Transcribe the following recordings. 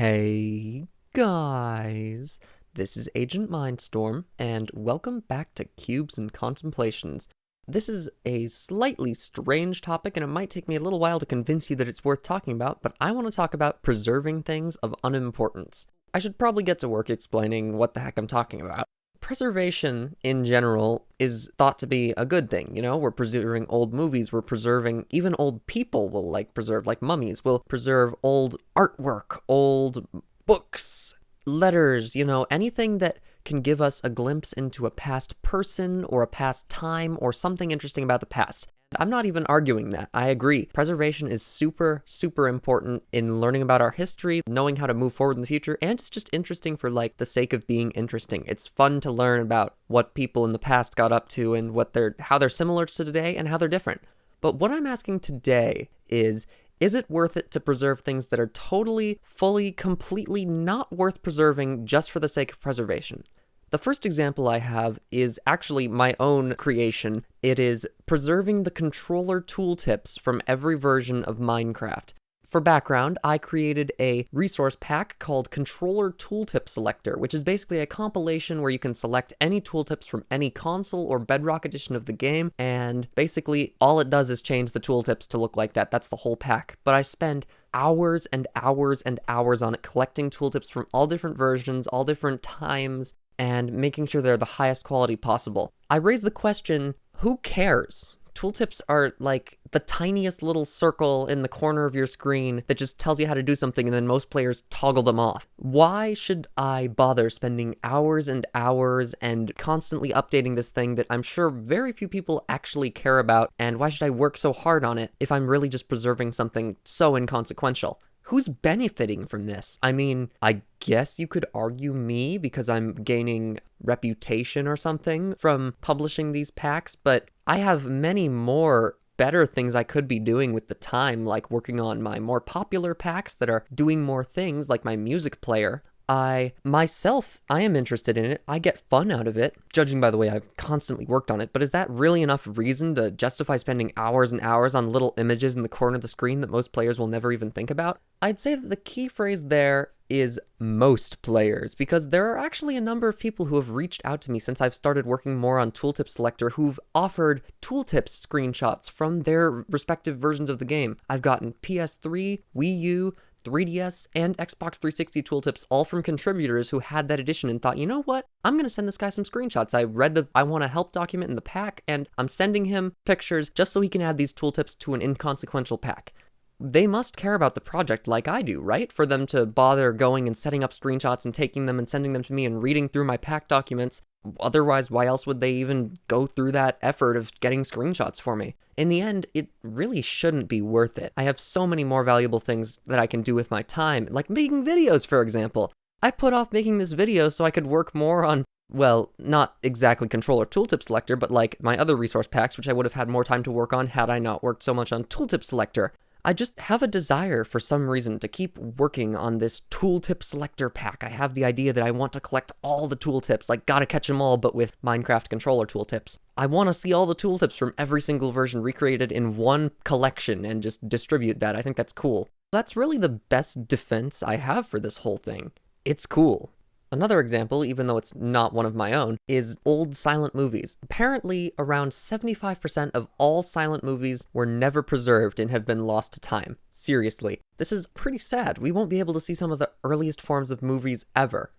Hey guys, this is AgentMindStorm, and welcome back to Cubes and Contemplations. This is a slightly strange topic, and it might take me a little while to convince you that it's worth talking about, but I want to talk about preserving things of unimportance. I should probably get to work explaining what the heck I'm talking about. Preservation, in general, is thought to be a good thing, We're preserving old movies, we're preserving, even old people will, preserve, like mummies, will preserve old artwork, old books, letters, anything that can give us a glimpse into a past person, or a past time, or something interesting about the past. I'm not even arguing that. I agree. Preservation is super, super important in learning about our history, knowing how to move forward in the future, and it's just interesting for, the sake of being interesting. It's fun to learn about what people in the past got up to and how they're similar to today and how they're different. But what I'm asking today is it worth it to preserve things that are totally, fully, completely not worth preserving just for the sake of preservation? The first example I have is actually my own creation. It is preserving the controller tooltips from every version of Minecraft. For background, I created a resource pack called Controller Tooltip Selector, which is basically a compilation where you can select any tooltips from any console or Bedrock edition of the game, and basically all it does is change the tooltips to look like that. That's the whole pack. But I spend hours and hours and hours on it, collecting tooltips from all different versions, all different times, and making sure they're the highest quality possible. I raise the question, who cares? Tooltips are like the tiniest little circle in the corner of your screen that just tells you how to do something, and then most players toggle them off. Why should I bother spending hours and hours and constantly updating this thing that I'm sure very few people actually care about, and why should I work so hard on it if I'm really just preserving something so inconsequential? Who's benefiting from this? I mean, I guess you could argue me because I'm gaining reputation or something from publishing these packs, but I have many more better things I could be doing with the time, like working on my more popular packs that are doing more things, like my music player. I am interested in it. I get fun out of it, judging by the way I've constantly worked on it. But is that really enough reason to justify spending hours and hours on little images in the corner of the screen that most players will never even think about? I'd say that the key phrase there is most players, because there are actually a number of people who have reached out to me since I've started working more on Tooltip Selector who've offered tooltips screenshots from their respective versions of the game. I've gotten PS3, Wii U, 3DS, and Xbox 360 tooltips, all from contributors who had that edition and thought, you know what, I'm going to send this guy some screenshots. I read the I want to help document in the pack, and I'm sending him pictures just so he can add these tooltips to an inconsequential pack. They must care about the project like I do, right? For them to bother going and setting up screenshots and taking them and sending them to me and reading through my pack documents. Otherwise, why else would they even go through that effort of getting screenshots for me? In the end, it really shouldn't be worth it. I have so many more valuable things that I can do with my time, like making videos, for example. I put off making this video so I could work more on, well, not exactly Controller Tooltip Selector, but like my other resource packs, which I would have had more time to work on had I not worked so much on Tooltip Selector. I just have a desire for some reason to keep working on this tooltip selector pack. I have the idea that I want to collect all the tooltips, like gotta catch them all, but with Minecraft controller tooltips. I want to see all the tooltips from every single version recreated in one collection and just distribute that. I think that's cool. That's really the best defense I have for this whole thing. It's cool. Another example, even though it's not one of my own, is old silent movies. Apparently, around 75% of all silent movies were never preserved and have been lost to time. Seriously. This is pretty sad. We won't be able to see some of the earliest forms of movies ever.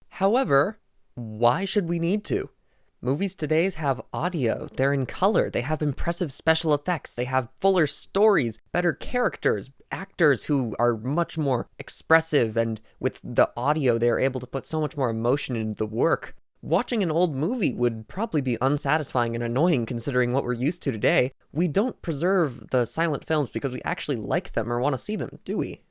However, why should we need to? Movies today have audio, they're in color, they have impressive special effects, they have fuller stories, better characters, actors who are much more expressive, and with the audio they're able to put so much more emotion into the work. Watching an old movie would probably be unsatisfying and annoying considering what we're used to today. We don't preserve the silent films because we actually like them or want to see them, do we?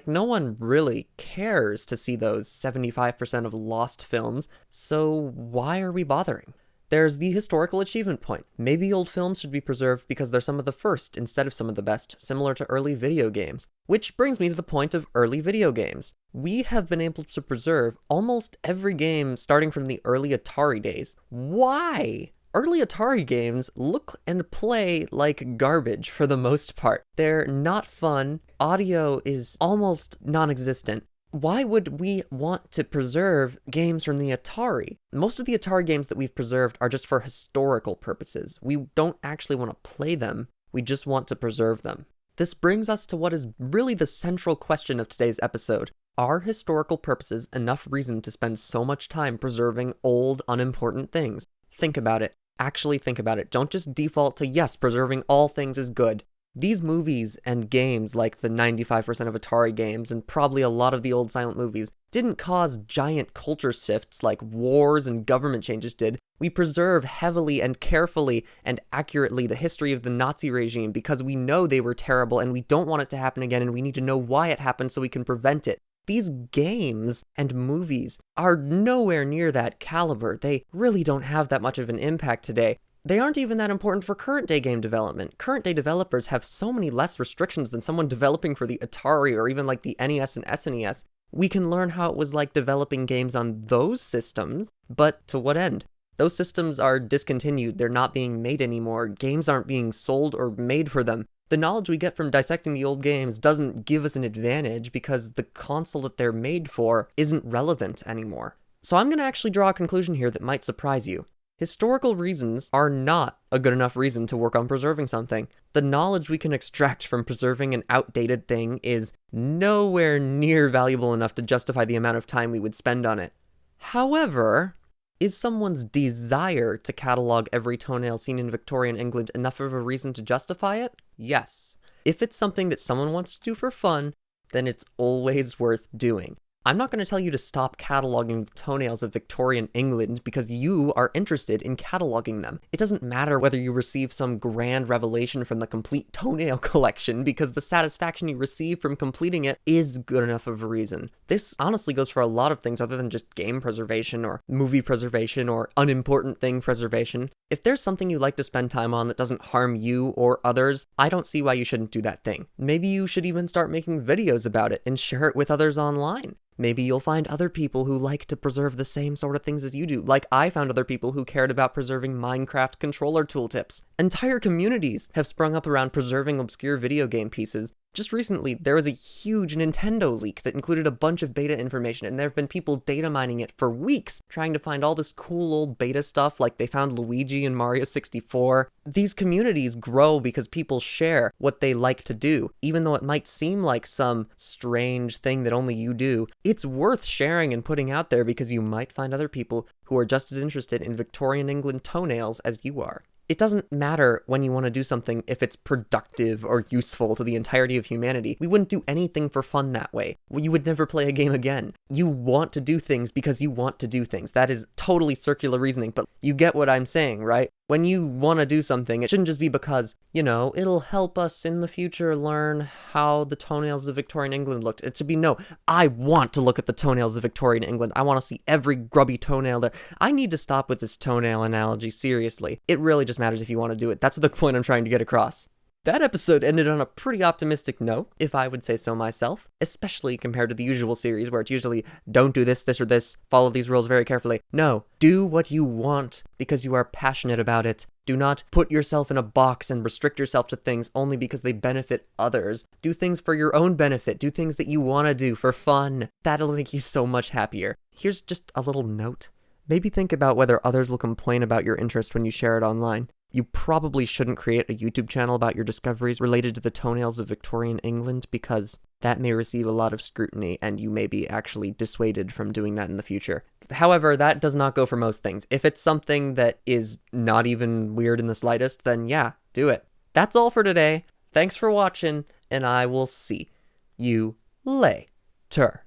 No one really cares to see those 75% of lost films, so why are we bothering? There's the historical achievement point. Maybe old films should be preserved because they're some of the first instead of some of the best, similar to early video games. Which brings me to the point of early video games. We have been able to preserve almost every game starting from the early Atari days. Why? Early Atari games look and play like garbage for the most part. They're not fun, audio is almost non-existent, Why would we want to preserve games from the Atari? Most of the Atari games that we've preserved are just for historical purposes. We don't actually want to play them, we just want to preserve them. This brings us to what is really the central question of today's episode. Are historical purposes enough reason to spend so much time preserving old, unimportant things? Think about it. Actually think about it. Don't just default to, yes, preserving all things is good. These movies and games, like the 95% of Atari games, and probably a lot of the old silent movies, didn't cause giant culture shifts like wars and government changes did. We preserve heavily and carefully and accurately the history of the Nazi regime because we know they were terrible and we don't want it to happen again, and we need to know why it happened so we can prevent it. These games and movies are nowhere near that caliber. They really don't have that much of an impact today. They aren't even that important for current-day game development. Current-day developers have so many less restrictions than someone developing for the Atari or even like the NES and SNES. We can learn how it was like developing games on those systems, but to what end? Those systems are discontinued, they're not being made anymore, games aren't being sold or made for them. The knowledge we get from dissecting the old games doesn't give us an advantage because the console that they're made for isn't relevant anymore. So I'm going to actually draw a conclusion here that might surprise you. Historical reasons are not a good enough reason to work on preserving something. The knowledge we can extract from preserving an outdated thing is nowhere near valuable enough to justify the amount of time we would spend on it. However, is someone's desire to catalog every toenail seen in Victorian England enough of a reason to justify it? Yes. If it's something that someone wants to do for fun, then it's always worth doing. I'm not going to tell you to stop cataloging the toenails of Victorian England because you are interested in cataloging them. It doesn't matter whether you receive some grand revelation from the complete toenail collection because the satisfaction you receive from completing it is good enough of a reason. This honestly goes for a lot of things other than just game preservation or movie preservation or unimportant thing preservation. If there's something you like to spend time on that doesn't harm you or others, I don't see why you shouldn't do that thing. Maybe you should even start making videos about it and share it with others online. Maybe you'll find other people who like to preserve the same sort of things as you do, like I found other people who cared about preserving Minecraft controller tooltips. Entire communities have sprung up around preserving obscure video game pieces. Just recently, there was a huge Nintendo leak that included a bunch of beta information, and there have been people data mining it for weeks, trying to find all this cool old beta stuff, like they found Luigi in Mario 64. These communities grow because people share what they like to do. Even though it might seem like some strange thing that only you do, it's worth sharing and putting out there because you might find other people who are just as interested in Victorian England toenails as you are. It doesn't matter when you want to do something if it's productive or useful to the entirety of humanity. We wouldn't do anything for fun that way. You would never play a game again. You want to do things because you want to do things. That is totally circular reasoning, but you get what I'm saying, right? When you want to do something, it shouldn't just be because, it'll help us in the future learn how the toenails of Victorian England looked. It should be, no, I want to look at the toenails of Victorian England. I want to see every grubby toenail there. I need to stop with this toenail analogy, seriously. It really just matters if you want to do it. That's the point I'm trying to get across. That episode ended on a pretty optimistic note, if I would say so myself, especially compared to the usual series where it's usually, don't do this, this, or this, follow these rules very carefully. No, do what you want because you are passionate about it. Do not put yourself in a box and restrict yourself to things only because they benefit others. Do things for your own benefit. Do things that you want to do for fun. That'll make you so much happier. Here's just a little note. Maybe think about whether others will complain about your interest when you share it online. You probably shouldn't create a YouTube channel about your discoveries related to the toenails of Victorian England because that may receive a lot of scrutiny and you may be actually dissuaded from doing that in the future. However, that does not go for most things. If it's something that is not even weird in the slightest, then yeah, do it. That's all for today. Thanks for watching, and I will see you later.